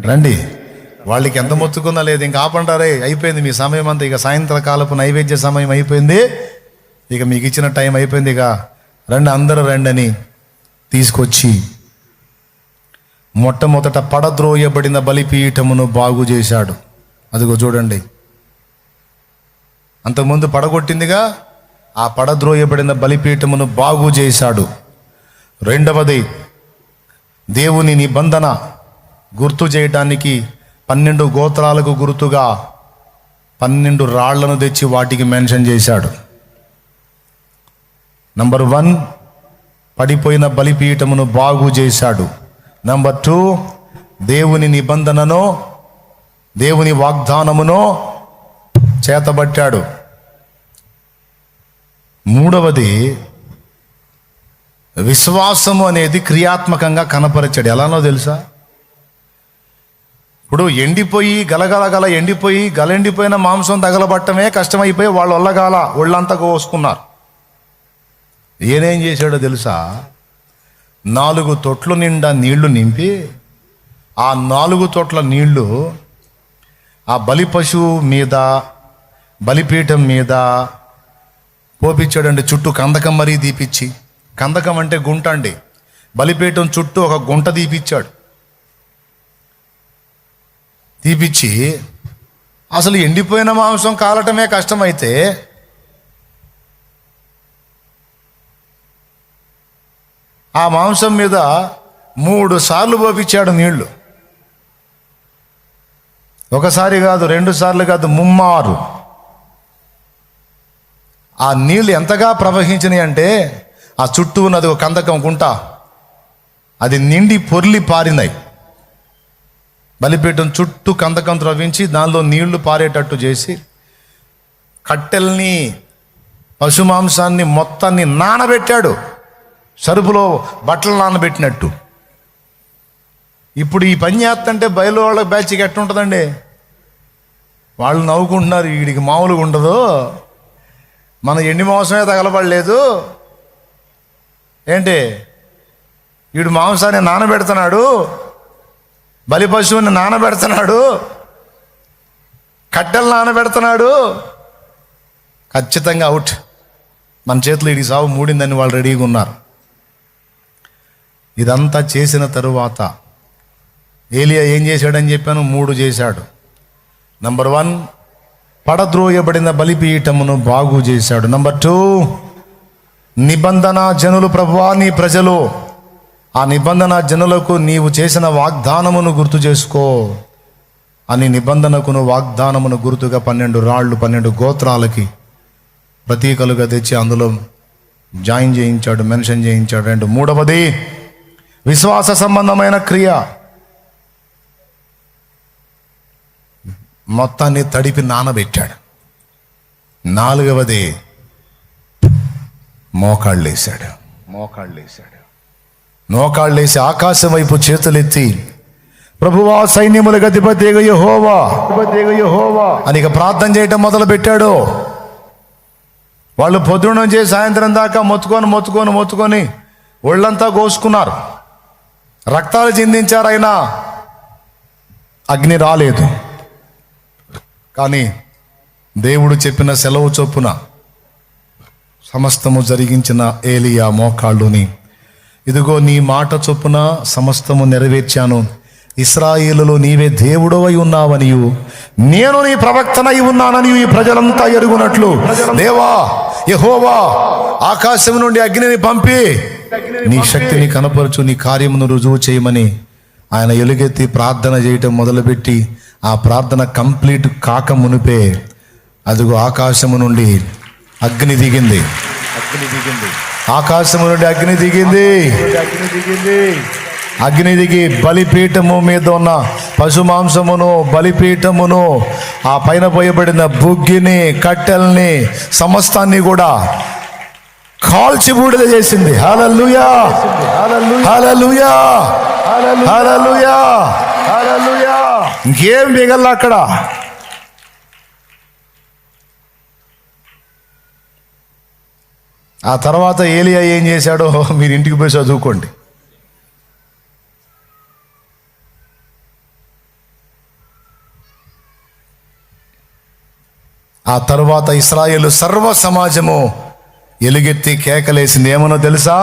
రండి. వాళ్ళకి ఎంత మొత్తుకున్నా లేదు, ఇంకా ఆపంటారే, అయిపోయింది మీ సమయం అంతా, ఇక సాయంత్రకాలపు నైవేద్య సమయం అయిపోయింది, ఇక మీకు ఇచ్చిన టైం అయిపోయింది, ఇక రండి అందరూ రండి అని తీసుకొచ్చి మొట్టమొదట పడద్రోయబడిన బలిపీఠమును బాగు చేశాడు. అదిగో చూడండి, అంతకుముందు పడగొట్టిందిగా, ఆ పడద్రోయబడిన బలిపీఠమును బాగు చేశాడు. రెండవది, దేవుని నిబంధన గుర్తు చేయటానికి 12 గోత్రాలకు గుర్తుగా 12 రాళ్లను తెచ్చి వాటికి మెన్షన్ చేశాడు. నంబర్ 1, పడిపోయిన బలిపీఠమును బాగు చేశాడు. నంబర్ 2, దేవుని నిబంధనను, దేవుని వాగ్దానమును చేతబట్టాడు. మూడవది, విశ్వాసము అనేది క్రియాత్మకంగా కనపరిచాడు. ఎలానో తెలుసా? ఇప్పుడు ఎండిపోయి గలెండిపోయిన మాంసం తగలబట్టమే కష్టమైపోయి వాళ్ళు ఒళ్ళంతా కోసుకున్నారు. ఏనేం చేశాడో తెలుసా? 4 తొట్ల నిండా నీళ్లు నింపి ఆ 4 తొట్ల నీళ్లు ఆ బలి పశువు మీద, బలిపీఠం మీద పోపించాడండి. చుట్టూ కందకం మరీ తీపిచ్చి, కందకం అంటే గుంట అండి, బలిపీఠం చుట్టూ ఒక గుంట తీపిచ్చి అసలు ఎండిపోయిన మాంసం కాలటమే కష్టమైతే ఆ మాంసం మీద 3 సార్లు పోపించాడు నీళ్లు. ఒకసారి కాదు, 2 సార్లు కాదు, 3 ఆ నీళ్లు ఎంతగా ప్రవహించినాయి అంటే ఆ చుట్టూ ఉన్నది ఒక కందకం గుంట, అది నిండి పొర్లి పారినాయి. బలిపీఠం చుట్టూ కందకం త్రవ్వించి దానిలో నీళ్లు పారేటట్టు చేసి కట్టెల్ని, పశుమాంసాన్ని మొత్తాన్ని నానబెట్టాడు, సరుపులో బట్టలు నానబెట్టినట్టు. ఇప్పుడు ఈ పని చేస్తుంటే బయలు వాళ్ళ బ్యాచ్కి ఎట్టుంటుందండి? వాళ్ళు నవ్వుకుంటున్నారు, వీడికి మామూలుగా ఉండదు, మన ఎండి మాంసమే తగలబడలేదు ఏంటి, వీడు మాంసాన్ని నానబెడుతున్నాడు, బలి పశువుని నానబెడుతున్నాడు, కట్టెలు నానబెడుతున్నాడు, ఖచ్చితంగా అవుట్, మన చేతిలో ఇది సాగు మూడిందని వాళ్ళు రెడీగా ఉన్నారు. ఇదంతా చేసిన తరువాత ఏలియా ఏం చేశాడని చెప్పాను? 3 చేశాడు. నంబర్ 1, పడద్రోయబడిన బలిపీఠమును బాగు చేశాడు. నంబర్ 2, నిబంధన జనులు, ప్రభువా నీ ప్రజలు, ఆ నిబంధన జనులకు నీవు చేసిన వాగ్దానమును గుర్తు చేసుకో అని నిబంధనకును వాగ్దానమును గుర్తుగా 12 రాళ్ళు 12 గోత్రాలకి ప్రతీకలుగా తెచ్చి అందులో జాయిన్ చేయించాడు, మెన్షన్ చేయించాడు. మూడవది, విశ్వాస సంబంధమైన క్రియ, మొత్తాన్ని తడిపి నానబెట్టాడు. 4వది, మోకాళ్ళేశాడు. మోకాళ్ళేసి ఆకాశం వైపు చేతులెత్తి, ప్రభువా సైన్యములకు అధిపతియగు యెహోవా అని ఇక ప్రార్థన చేయటం మొదలు పెట్టాడు. వాళ్ళు పొద్దున నుంచి సాయంత్రం దాకా మొత్తుకొని ఒళ్ళంతా కోసుకున్నారు, రక్తాలు చిందించారు, అయినా అగ్ని రాలేదు. కానీ దేవుడు చెప్పిన సెలవు చొప్పున సమస్తము జరిగించిన ఏలియా మోకాళ్ళుని, ఇదిగో నీ మాట చొప్పున సమస్తము నెరవేర్చాను, ఇశ్రాయేలులో నీవే దేవుడవై ఉన్నావనియు నేను నీ ప్రవక్తనై ఉన్నానని ఈ ప్రజలంతా ఎరుగునట్లు దేవా యెహోవా ఆకాశం నుండి అగ్నిని పంపి నీ శక్తిని కనపరచు, నీ కార్యమును రుజువు చేయమని ఆయన ఎలుగెత్తి ప్రార్థన చేయటం మొదలుపెట్టి ఆ ప్రార్థన కంప్లీట్ కాక మునిపే అదిగో ఆకాశము నుండి అగ్ని దిగింది. ఆకాశము నుండి అగ్ని దిగి బలిపీఠము మీద ఉన్న పశుమాంసమును, బలిపీఠమును, ఆ పైన పోయబడిన బుగ్గిని, కట్టెల్ని, సమస్తాన్ని కూడా కాల్చి బూడిద చేసింది. హల్లెలూయా, హల్లెలూయా, హల్లెలూయా, హల్లెలూయా. ఇంకేం మిగల అక్కడ. ఆ తర్వాత ఏలియా ఏం చేశాడో మీరు ఇంటికి పోయి చదువుకోండి. ఆ తర్వాత ఇశ్రాయేలు సర్వ సమాజము ఎలుగెత్తి కేకలేసింది. ఏమనో తెలుసా?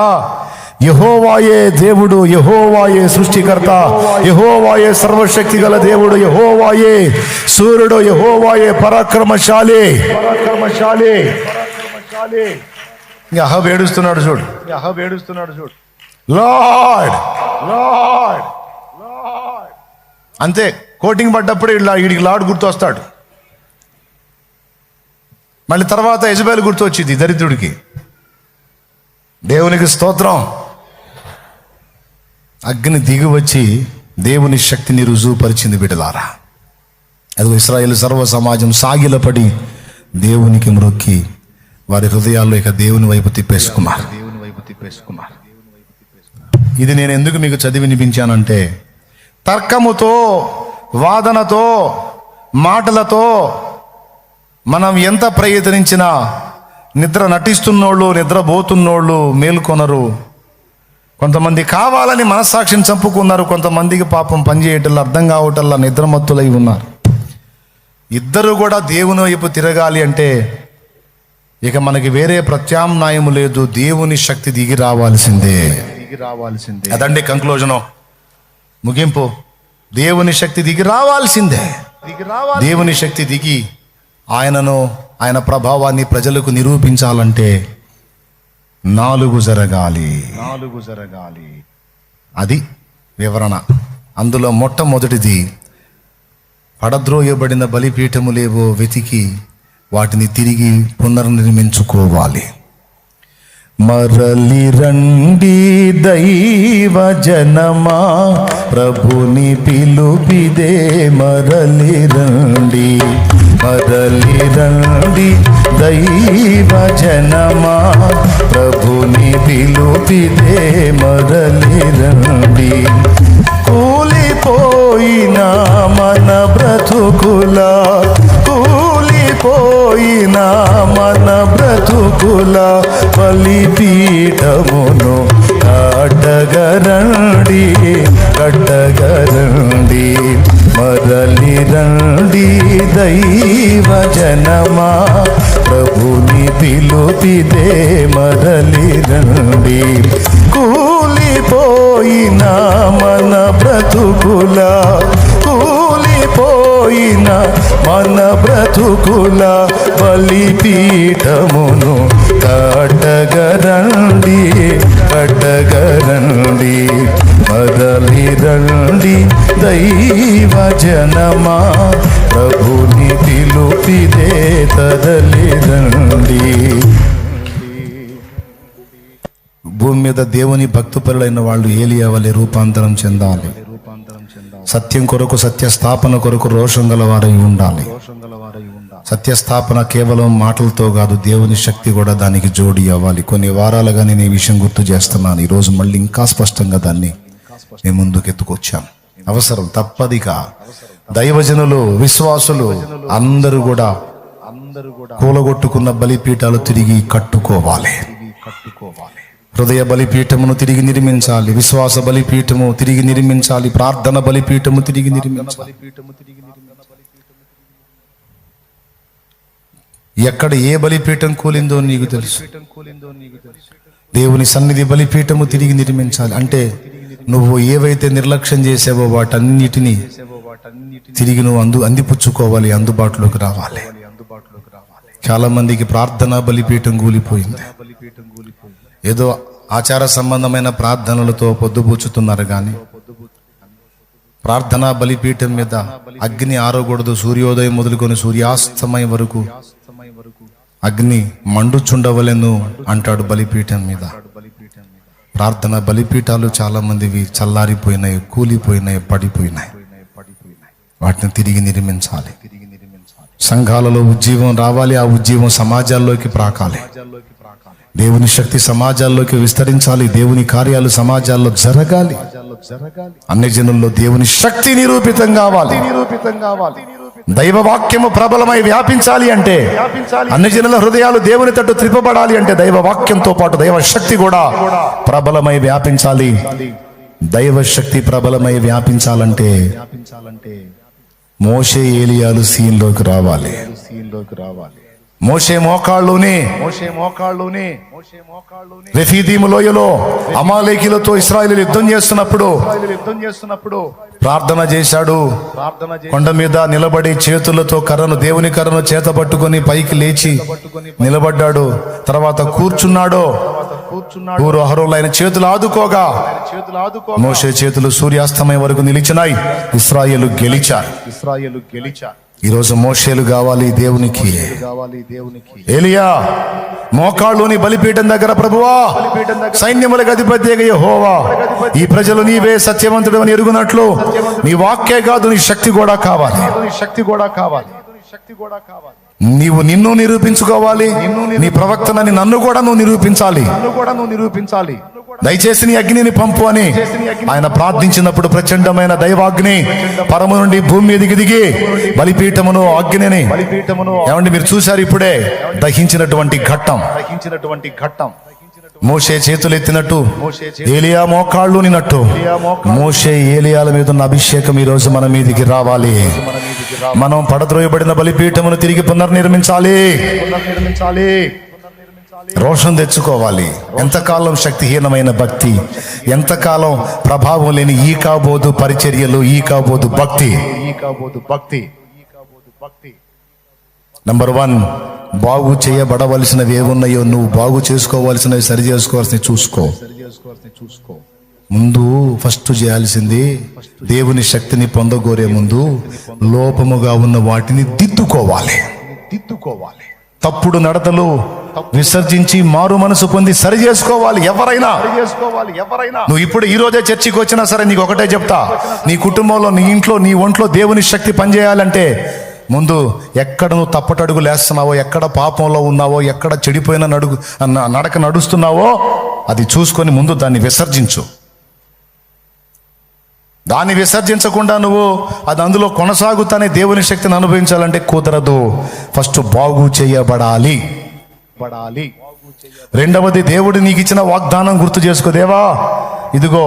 యెహోవాయే దేవుడు, యెహోవాయే సృష్టికర్త, యెహోవాయే సర్వశక్తి గల దేవుడు, యెహోవాయే సూర్యుడు, యెహోవాయే పరాక్రమశాలి. అహబ్ ఏడుస్తున్నాడు చూడు, లార్డ్ లార్డ్ లార్డ్ అంతే. కోటింగ్ పడ్డప్పుడు వీడికి లార్డ్ గుర్తు వస్తాడు. మళ్ళీ తర్వాత యెజబెల్ గుర్తు వచ్చింది దరిద్రుడికి. దేవునికి స్తోత్రం. అగ్ని దిగి వచ్చి దేవుని శక్తిని రుజువుపరిచింది బిడ్డలారా. అదిగో ఇశ్రాయేలు సర్వ సమాజం సాగిలపడి దేవునికి మ్రొక్కి వారి హృదయాల్లో ఇక దేవుని వైపు తిప్పేసుకున్నారు. ఇది నేను ఎందుకు మీకు చదివి వినిపించానంటే, తర్కముతో, వాదనతో, మాటలతో మనం ఎంత ప్రయత్నించినా నిద్ర నటిస్తున్నోళ్ళు, నిద్రపోతున్నోళ్ళు మేల్కొనరు. కొంతమంది కావాలని మనస్సాక్షిని చంపుకున్నారు, కొంతమందికి పాపం పనిచేయటంలో అర్థం కావటంలో నిద్రమత్తులై ఉన్నారు. ఇద్దరు కూడా దేవుని వైపు తిరగాలి అంటే ఇక మనకి వేరే ప్రత్యామ్నాయం లేదు. దేవుని శక్తి దిగి రావాల్సిందే. అదండి కంక్లూజను, ముగింపు. దేవుని శక్తి దిగి రావాల్సిందే. దేవుని శక్తి దిగి ఆయనను, ఆయన ప్రభావాన్ని ప్రజలకు నిరూపించాలంటే నాలుగు జరగాలి. అది వివరణ. అందులో మొట్టమొదటిది, పడద్రోయబడిన బలిపీఠములేవో వెతికి వాటిని తిరిగి పునర్నిర్మించుకోవాలి. మరలి రండి దైవ జనమా, ప్రభుని పిలుపిదే మరలి రండి. మరలి రండి దైవ జనమా, ప్రభుని పిలుపిదే మరలి రండి. కూలిపోయిన మన బ్రతుకుల, కూలిపోయిన మన బ్రతుకుల బలిపీఠమును కట్టగరండి, కట్టగరండి. మరలి రండి దైవ జనమా, ప్రభుని పిలుపిదే మరలి రండి. కూలిపోయిన మన బ్రతుకుల, కూలిపోయిన మన బ్రతుకుల బలిపీఠమును కట్టగరండి, కట్టగరండి. మరలి రండి దైవ జనమా, ప్రభుని పిలుపిదే తరలి రండి. భూమి మీద దేవుని భక్తిపరులైన వాళ్ళు ఏలియా వలె రూపాంతరం చెందాలి. సత్యం కొరకు, సత్య స్థాపన కొరకు రోషం గల వారై ఉండాలి. సత్యస్థాపన కేవలం మాటలతో కాదు, దేవుని శక్తి కూడా దానికి జోడి అవ్వాలి. కొన్ని వారాలుగా నేను ఈ విషయం గుర్తు చేస్తున్నాను. ఈరోజు మళ్ళీ ఇంకా స్పష్టంగా దాన్ని నేను ముందుకు ఎత్తుకొచ్చాను. అవసరం, తప్పదిగా. దైవజనులు, విశ్వాసులు అందరూ కూడా కూలగొట్టుకున్న బలిపీఠాలు తిరిగి కట్టుకోవాలి. హృదయ బలిపీఠమును తిరిగి నిర్మించాలి, విశ్వాస బలిపీఠము తిరిగి నిర్మించాలి, ప్రార్థన బలిపీఠము తిరిగి నిర్మించాలి. ఎక్కడ ఏ బలిపీఠం కూలిందో నీకు తెలుసు. దేవుని సన్నిధి బలిపీఠము తిరిగి నిర్మించాలి అంటే నువ్వు ఏవైతే నిర్లక్ష్యం చేసావో వాటన్నిటినీ తిరిగి నువ్వు అందిపుచ్చుకోవాలి, అందుబాటులోకి రావాలి. చాలా మందికి ప్రార్థనా బలిపీఠం కూలిపోయింది. ఏదో ఆచార సంబంధమైన ప్రార్థనలతో పొద్దుబూచుతున్నారు కానీ ప్రార్థనా బలిపీఠం మీద అగ్ని ఆరకూడదు. సూర్యోదయం మొదలుకొని సూర్యాస్తమయం వరకు అగ్ని మండుచుండవలెను అంటాడు బలిపీఠం మీద. ప్రార్థన బలిపీఠాలు చాలా మందివి చల్లారిపోయినాయి, కూలిపోయినాయి, పడిపోయినాయి. వాటిని తిరిగి నిర్మించాలి. సంఘాలలో ఉజ్జీవం రావాలి. ఆ ఉజ్జీవం సమాజాల్లోకి ప్రాకాలి. దేవుని శక్తి సమాజాల్లోకి విస్తరించాలి. దేవుని కార్యాలు సమాజాల్లో జరగాలి. అన్ని జనుల్లో దేవుని శక్తి నిరూపితం కావాలి. దైవ వాక్యము ప్రబలమై వ్యాపించాలి అంటే, అన్ని జనుల హృదయాలు దేవుని తట్టు త్రిప్పబడాలి అంటే దైవ వాక్యంతో పాటు దైవ శక్తి కూడా ప్రబలమై వ్యాపించాలి. దైవ శక్తి ప్రబలమై వ్యాపించాలంటే మోషే ఏలియాలు సీన్లోకి రావాలి. మోషే మోకాళ్ళుని రెఫీదీము లోయలో అమాలేకీలతో ఇశ్రాయేలీయులు యుద్ధం చేస్తున్నప్పుడు ప్రార్థన చేశాడు. కొండ మీద నిలబడి చేతులతో దేవుని కర్రను చేత పట్టుకొని పైకి లేచి నిలబడ్డాడు. తర్వాత కూర్చున్నాడు. ఊరు అహరోన్లు ఆయన చేతులు ఆదుకోగా మోషే చేతులు సూర్యాస్తమయం వరకు నిలిచినాయి. ఇశ్రాయేలు గెలిచారు. ఈరోజు మోషేలు కావాలి దేవునికి. ఏలియా మోకాళ్ళుని బలిపీఠం దగ్గర, ప్రభువా సైన్యములకు అధిపతి యెహోవా, ఈ ప్రజలు నీవే సత్యవంతుడు అని ఎరుగునట్లు నీ వాక్యే కాదు నీ శక్తి కూడా కావాలి. నీవు నిన్ను నిరూపించుకోవాలి. నీ ప్రవక్తనని నన్ను కూడా నువ్వు నిరూపించాలి. దయచేసి నీ అగ్నిని పంపు అని ఆయన ప్రార్థించినప్పుడు ప్రచండమైన దైవాగ్ని పరము నుండి భూమి మీదికి దిగి బలిపీఠమును అగ్నిని ఏమండి మీరు చూశారు ఇప్పుడే దహించినటువంటి ఘట్టం. మోషే చేతులు ఎత్తినట్టు ఏలియా మోకాళ్ళు నిన్నట్టు మోషే ఏలియాల మీద ఉన్న అభిషేకం ఈ రోజు మన మీదికి రావాలి. మనం పడద్రోయబడిన బలిపీఠమును తిరిగి పునర్నిర్మించాలి. రోషం తెచ్చుకోవాలి. ఎంతకాలం శక్తిహీనమైన భక్తి, ఎంతకాలం ప్రభావం లేని ఈ కాబోదు పరిచర్యలు, ఈ కాబోదు భక్తి. నంబర్ 1, బాగు చేయబడవలసినవి ఏమున్నాయో నువ్వు బాగు చేసుకోవాల్సినవి, సరి చేసుకోవాల్సినవి చూసుకో. ముందు ఫస్ట్ చేయాల్సింది దేవుని శక్తిని పొందగోరే ముందు లోపముగా ఉన్న వాటిని దిద్దుకోవాలి. తప్పుడు నడతలు విసర్జించి మారు మనసు పొంది సరి చేసుకోవాలి. ఎవరైనా నువ్వు ఇప్పుడు ఈ రోజే చర్చికి వచ్చినా సరే నీకు ఒకటే చెప్తా, నీ కుటుంబంలో, నీ ఇంట్లో, నీ ఒంట్లో దేవుని శక్తి పనిచేయాలంటే ముందు ఎక్కడ నువ్వు తప్పటడుగు లేస్తున్నావో, ఎక్కడ పాపంలో ఉన్నావో, ఎక్కడ చెడిపోయిన నడక నడుస్తున్నావో అది చూసుకొని ముందు దాన్ని విసర్జించు. దాన్ని విసర్జించకుండా నువ్వు అది అందులో కొనసాగుతానే దేవుని శక్తిని అనుభవించాలంటే కుదరదు. ఫస్ట్ బాగు చేయబడాలి. రెండవది దేవుడు నీకు ఇచ్చిన వాగ్దానం గుర్తు చేసుకో. దేవా ఇదిగో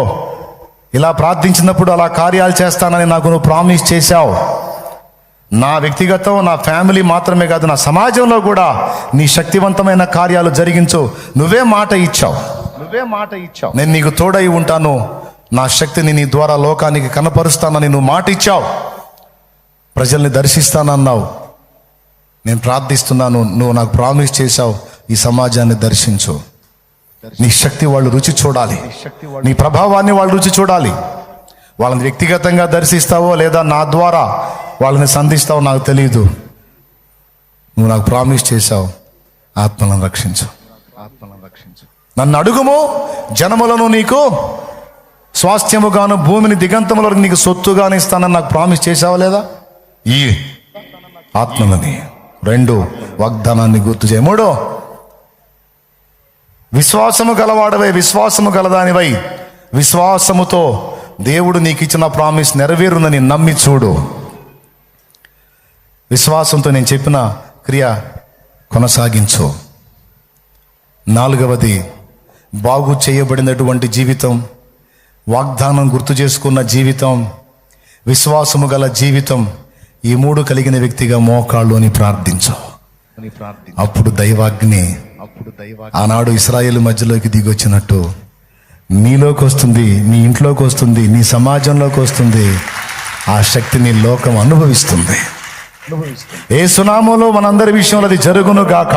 ఇలా ప్రార్థించినప్పుడు అలా కార్యాలు చేస్తానని నాకు నువ్వు ప్రామిస్ చేశావు. నా వ్యక్తిగతం, నా ఫ్యామిలీ మాత్రమే కాదు, నా సమాజంలో కూడా నీ శక్తివంతమైన కార్యాలు జరిగించు. నువ్వే మాట ఇచ్చావు. నేను నీకు తోడై ఉంటాను, నా శక్తిని నీ ద్వారా లోకానికి కనపరుస్తానని నువ్వు మాట ఇచ్చావు. ప్రజల్ని దర్శిస్తానన్నావు. నేను ప్రార్థిస్తున్నాను, నువ్వు నాకు ప్రామిస్ చేశావు. ఈ సమాజాన్ని దర్శించు. నీ శక్తి వాళ్ళు రుచి చూడాలి. నీ ప్రభావాన్ని వాళ్ళు రుచి చూడాలి. వాళ్ళని వ్యక్తిగతంగా దర్శిస్తావో లేదా నా ద్వారా వాళ్ళని సంధిస్తావో నాకు తెలియదు. నువ్వు నాకు ప్రామిస్ చేశావు, ఆత్మలను రక్షించు. నన్ను అడుగుము, జనములను నీకు స్వాస్థ్యముగాను భూమిని దిగంతముల నీకు సొత్తుగాను ఇస్తానని నాకు ప్రామిస్ చేశావా లేదా? ఈ ఆత్మలని. 2, వాగ్దానాన్ని గుర్తు చేయ. 3, విశ్వాసము గలవాడవై, విశ్వాసము గలదానివై, విశ్వాసముతో దేవుడు నీకు ఇచ్చిన ప్రామిస్ నెరవేరునని నమ్మి చూడు. విశ్వాసంతో నేను చెప్పిన క్రియ కొనసాగించు. 4వది బాగు చేయబడినటువంటి జీవితం, వాగ్దానం గుర్తు చేసుకున్న జీవితం, విశ్వాసము గల జీవితం, ఈ 3 కలిగిన వ్యక్తిగా మోకాళ్ళుని ప్రార్థించు. అప్పుడు దైవాగ్ని ఆనాడు ఇశ్రాయేలు మధ్యలోకి దిగొచ్చినట్టు నీలోకి వస్తుంది, నీ ఇంట్లోకి వస్తుంది, నీ సమాజంలోకి వస్తుంది. ఆ శక్తిని లోకం అనుభవిస్తుంది. యేసు నామములో మనందరి విషయంలో అది జరుగును గాక.